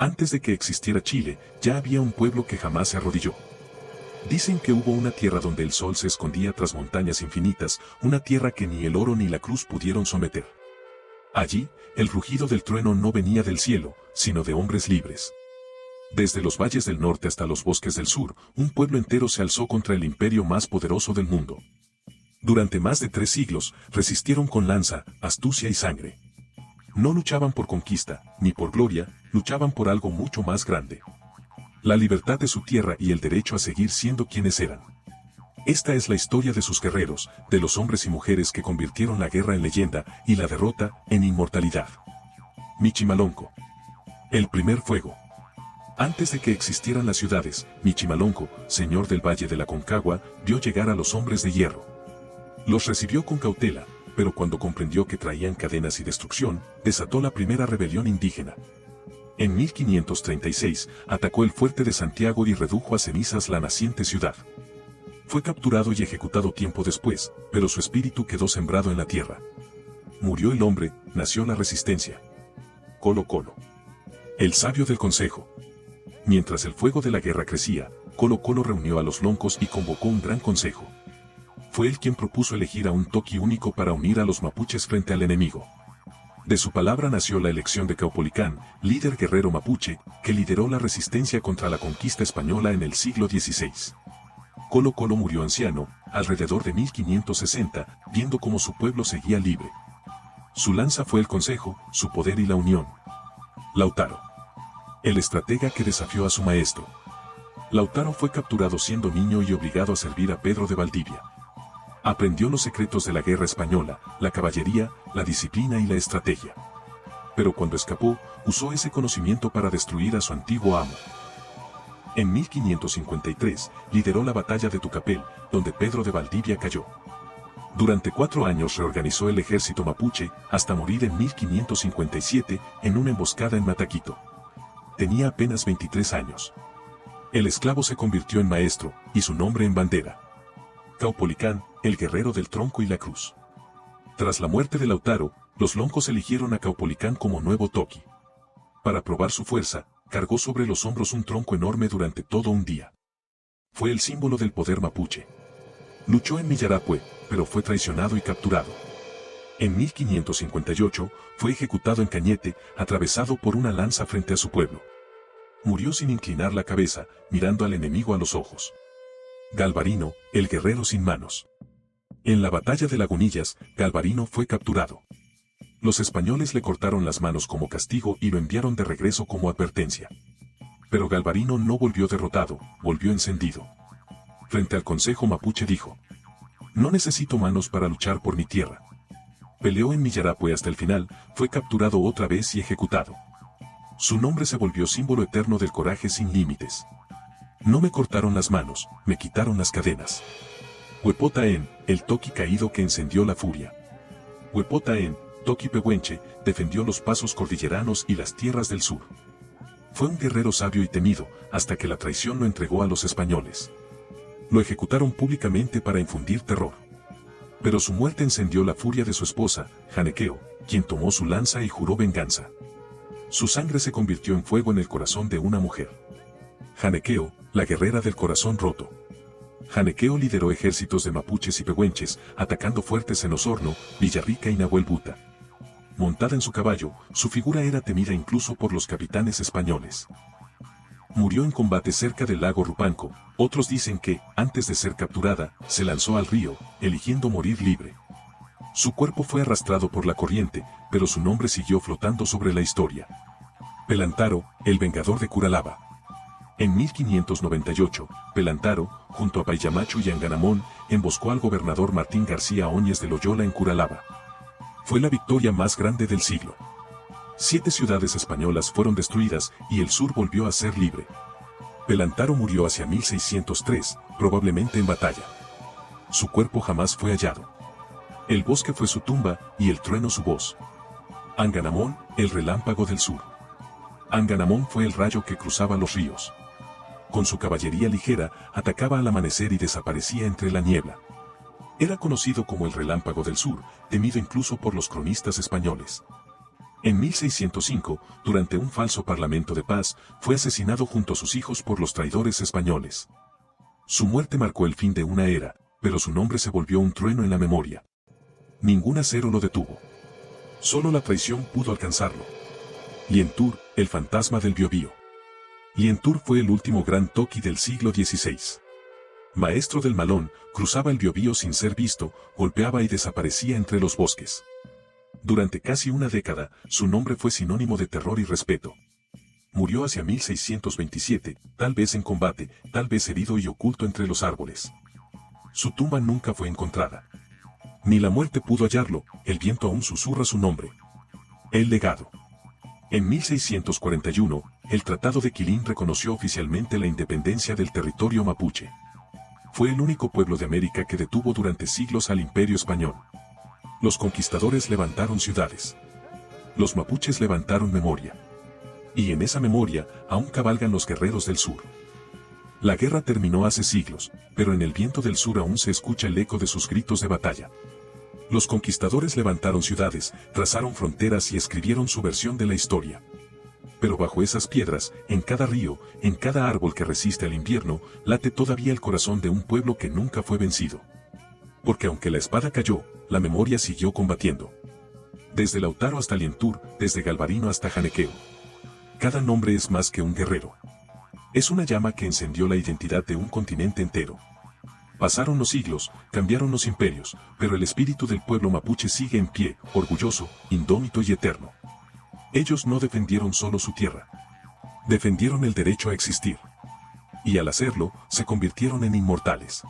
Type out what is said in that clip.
Antes de que existiera Chile, ya había un pueblo que jamás se arrodilló. Dicen que hubo una tierra donde el sol se escondía tras montañas infinitas, una tierra que ni el oro ni la cruz pudieron someter. Allí, el rugido del trueno no venía del cielo, sino de hombres libres. Desde los valles del norte hasta los bosques del sur, un pueblo entero se alzó contra el imperio más poderoso del mundo. Durante más de 3 siglos, resistieron con lanza, astucia y sangre. No luchaban por conquista, ni por gloria, luchaban por algo mucho más grande. La libertad de su tierra y el derecho a seguir siendo quienes eran. Esta es la historia de sus guerreros, de los hombres y mujeres que convirtieron la guerra en leyenda y la derrota en inmortalidad. Michimalonco. El primer fuego. Antes de que existieran las ciudades, Michimalonco, señor del Valle de la Concagua, vio llegar a los hombres de hierro. Los recibió con cautela, pero cuando comprendió que traían cadenas y destrucción, desató la primera rebelión indígena. En 1536, atacó el fuerte de Santiago y redujo a cenizas la naciente ciudad. Fue capturado y ejecutado tiempo después, pero su espíritu quedó sembrado en la tierra. Murió el hombre, nació la resistencia. Colo Colo. El sabio del consejo. Mientras el fuego de la guerra crecía, Colo Colo reunió a los loncos y convocó un gran consejo. Fue él quien propuso elegir a un toqui único para unir a los mapuches frente al enemigo. De su palabra nació la elección de Caupolicán, líder guerrero mapuche, que lideró la resistencia contra la conquista española en el siglo XVI. Colo Colo murió anciano, alrededor de 1560, viendo cómo su pueblo seguía libre. Su lanza fue el consejo, su poder y la unión. Lautaro. El estratega que desafió a su maestro. Lautaro fue capturado siendo niño y obligado a servir a Pedro de Valdivia. Aprendió los secretos de la guerra española, la caballería, la disciplina y la estrategia. Pero cuando escapó, usó ese conocimiento para destruir a su antiguo amo. En 1553, lideró la batalla de Tucapel, donde Pedro de Valdivia cayó. Durante 4 años reorganizó el ejército mapuche, hasta morir en 1557, en una emboscada en Mataquito. Tenía apenas 23 años. El esclavo se convirtió en maestro, y su nombre en bandera. Caupolicán, el guerrero del tronco y la cruz. Tras la muerte de Lautaro, los loncos eligieron a Caupolicán como nuevo toqui. Para probar su fuerza, cargó sobre los hombros un tronco enorme durante todo un día. Fue el símbolo del poder mapuche. Luchó en Millarapue, pero fue traicionado y capturado. En 1558, fue ejecutado en Cañete, atravesado por una lanza frente a su pueblo. Murió sin inclinar la cabeza, mirando al enemigo a los ojos. Galvarino, el guerrero sin manos. En la batalla de Lagunillas, Galvarino fue capturado. Los españoles le cortaron las manos como castigo y lo enviaron de regreso como advertencia. Pero Galvarino no volvió derrotado, volvió encendido. Frente al consejo mapuche dijo: "No necesito manos para luchar por mi tierra". Peleó en Millarapue hasta el final, fue capturado otra vez y ejecutado. Su nombre se volvió símbolo eterno del coraje sin límites. No me cortaron las manos, me quitaron las cadenas. Huepotaen, el toqui caído que encendió la furia. Huepotaen, toqui pehuenche, defendió los pasos cordilleranos y las tierras del sur. Fue un guerrero sabio y temido, hasta que la traición lo entregó a los españoles. Lo ejecutaron públicamente para infundir terror. Pero su muerte encendió la furia de su esposa, Janequeo, quien tomó su lanza y juró venganza. Su sangre se convirtió en fuego en el corazón de una mujer. Janequeo, la guerrera del corazón roto. Janequeo lideró ejércitos de mapuches y pehuenches, atacando fuertes en Osorno, Villarrica y Nahuelbuta. Montada en su caballo, su figura era temida incluso por los capitanes españoles. Murió en combate cerca del lago Rupanco. Otros dicen que, antes de ser capturada, se lanzó al río, eligiendo morir libre. Su cuerpo fue arrastrado por la corriente, pero su nombre siguió flotando sobre la historia. Pelantaro, el vengador de Curalaba. En 1598, Pelantaro, junto a Payamacho y Anganamón, emboscó al gobernador Martín García Óñez de Loyola en Curalaba. Fue la victoria más grande del siglo. 7 ciudades españolas fueron destruidas y el sur volvió a ser libre. Pelantaro murió hacia 1603, probablemente en batalla. Su cuerpo jamás fue hallado. El bosque fue su tumba y el trueno su voz. Anganamón, el relámpago del sur. Anganamón fue el rayo que cruzaba los ríos. Con su caballería ligera, atacaba al amanecer y desaparecía entre la niebla. Era conocido como el relámpago del sur, temido incluso por los cronistas españoles. En 1605, durante un falso parlamento de paz, fue asesinado junto a sus hijos por los traidores españoles. Su muerte marcó el fin de una era, pero su nombre se volvió un trueno en la memoria. Ningún acero lo detuvo. Solo la traición pudo alcanzarlo. Lientour, el fantasma del Biobío. Lientour fue el último gran toqui del siglo XVI. Maestro del malón, cruzaba el Biobío sin ser visto, golpeaba y desaparecía entre los bosques. Durante casi una década, su nombre fue sinónimo de terror y respeto. Murió hacia 1627, tal vez en combate, tal vez herido y oculto entre los árboles. Su tumba nunca fue encontrada. Ni la muerte pudo hallarlo, el viento aún susurra su nombre. El legado. En 1641, el Tratado de Quilín reconoció oficialmente la independencia del territorio mapuche. Fue el único pueblo de América que detuvo durante siglos al Imperio Español. Los conquistadores levantaron ciudades. Los mapuches levantaron memoria. Y en esa memoria, aún cabalgan los guerreros del sur. La guerra terminó hace siglos, pero en el viento del sur aún se escucha el eco de sus gritos de batalla. Los conquistadores levantaron ciudades, trazaron fronteras y escribieron su versión de la historia. Pero bajo esas piedras, en cada río, en cada árbol que resiste al invierno, late todavía el corazón de un pueblo que nunca fue vencido. Porque aunque la espada cayó, la memoria siguió combatiendo. Desde Lautaro hasta Lientour, desde Galvarino hasta Janequeo. Cada nombre es más que un guerrero. Es una llama que encendió la identidad de un continente entero. Pasaron los siglos, cambiaron los imperios, pero el espíritu del pueblo mapuche sigue en pie, orgulloso, indómito y eterno. Ellos no defendieron solo su tierra. Defendieron el derecho a existir. Y al hacerlo, se convirtieron en inmortales.